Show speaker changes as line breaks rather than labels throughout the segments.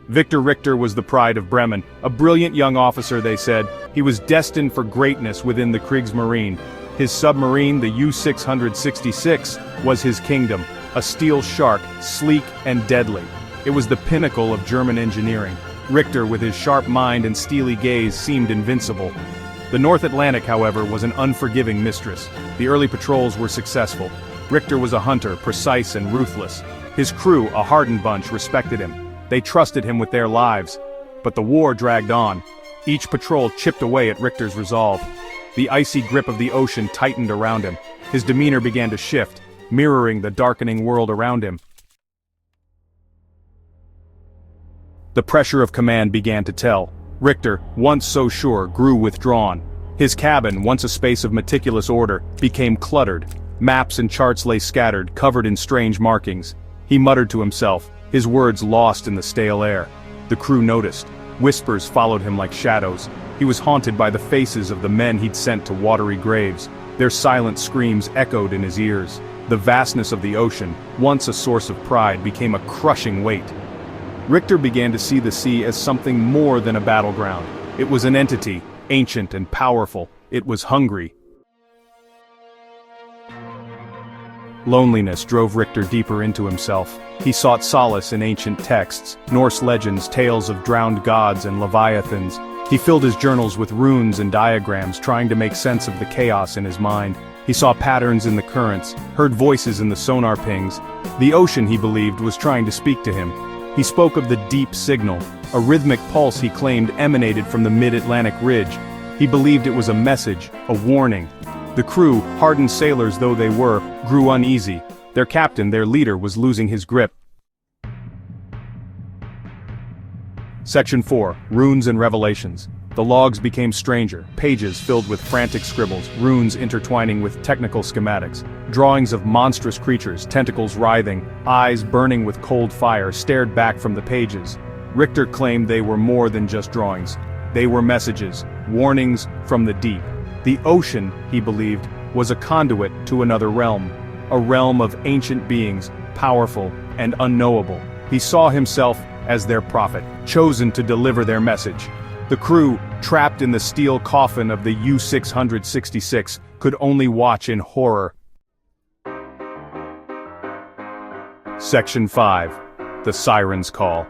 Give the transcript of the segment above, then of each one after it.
Victor Richter was the pride of Bremen, a brilliant young officer, they said. He was destined for greatness within the Kriegsmarine. His submarine, the U-666, was his kingdom, a steel shark, sleek and deadly. It was the pinnacle of German engineering. Richter, with his sharp mind and steely gaze, seemed invincible. The North Atlantic, however, was an unforgiving mistress. The early patrols were successful. Richter was a hunter, precise and ruthless. His crew, a hardened bunch, respected him. They trusted him with their lives. But the war dragged on. Each patrol chipped away at Richter's resolve. The icy grip of the ocean tightened around him. His demeanor began to shift, mirroring the darkening world around him. The pressure of command began to tell. Richter, once so sure, grew withdrawn. His cabin, once a space of meticulous order, became cluttered. Maps and charts lay scattered, covered in strange markings. He muttered to himself, his words lost in the stale air. The crew noticed. Whispers followed him like shadows. He was haunted by the faces of the men he'd sent to watery graves. Their silent screams echoed in his ears. The vastness of the ocean, once a source of pride, became a crushing weight. Richter began to see the sea as something more than a battleground. It was an entity, ancient and powerful. It was hungry. Loneliness drove Richter deeper into himself. He sought solace in ancient texts, Norse legends, tales of drowned gods and leviathans. He filled his journals with runes and diagrams, trying to make sense of the chaos in his mind. He saw patterns in the currents, heard voices in the sonar pings. The ocean, he believed, was trying to speak to him. He spoke of the deep signal, a rhythmic pulse he claimed emanated from the mid-Atlantic ridge. He believed it was a message, a warning. The crew, hardened sailors though they were, grew uneasy. Their captain, their leader, was losing his grip. Section 4. Runes and Revelations. The logs became stranger, pages filled with frantic scribbles, runes intertwining with technical schematics. Drawings of monstrous creatures, tentacles writhing, eyes burning with cold fire, stared back from the pages. Richter claimed they were more than just drawings. They were messages, warnings from the deep. The ocean, he believed, was a conduit to another realm. A realm of ancient beings, powerful and unknowable. He saw himself as their prophet, chosen to deliver their message. The crew, trapped in the steel coffin of the U-666, could only watch in horror. Section 5. The Siren's Call.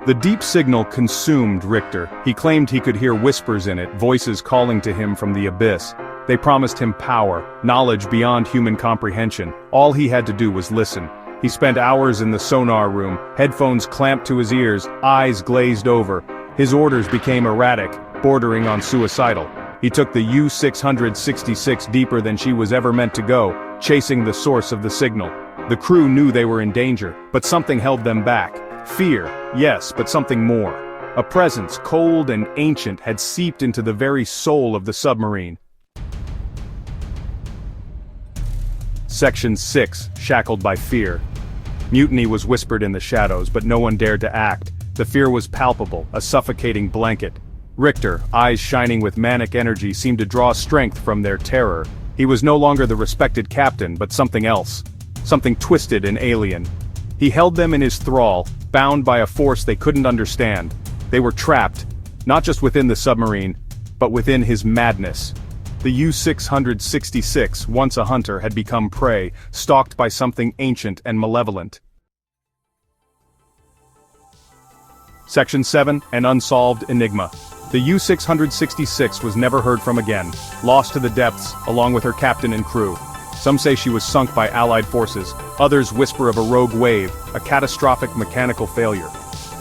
The deep signal consumed Richter. He claimed he could hear whispers in it, voices calling to him from the abyss. They promised him power, knowledge beyond human comprehension. All he had to do was listen. He spent hours in the sonar room, headphones clamped to his ears, eyes glazed over. His orders became erratic, bordering on suicidal. He took the U-666 deeper than she was ever meant to go, chasing the source of the signal. The crew knew they were in danger, but something held them back. Fear, yes, but something more. A presence, cold and ancient, had seeped into the very soul of the submarine. Section 6. Shackled by Fear. Mutiny was whispered in the shadows, but no one dared to act. The fear was palpable, a suffocating blanket. Richter, eyes shining with manic energy, seemed to draw strength from their terror. He was no longer the respected captain, but something else. Something twisted and alien. He held them in his thrall, bound by a force they couldn't understand. They were trapped, not just within the submarine, but within his madness. The U-666, once a hunter, had become prey, stalked by something ancient and malevolent. Section 7. An Unsolved Enigma. The U-666 was never heard from again, lost to the depths, along with her captain and crew. Some say she was sunk by Allied forces, others whisper of a rogue wave, a catastrophic mechanical failure.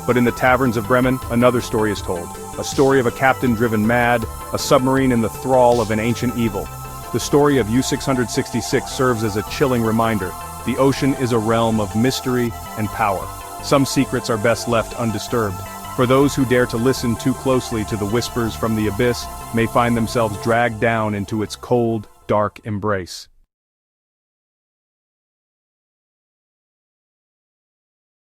But in the taverns of Bremen, another story is told. A story of a captain driven mad, a submarine in the thrall of an ancient evil. The story of U-666 serves as a chilling reminder. The ocean is a realm of mystery and power. Some secrets are best left undisturbed. For those who dare to listen too closely to the whispers from the abyss may find themselves dragged down into its cold, dark embrace.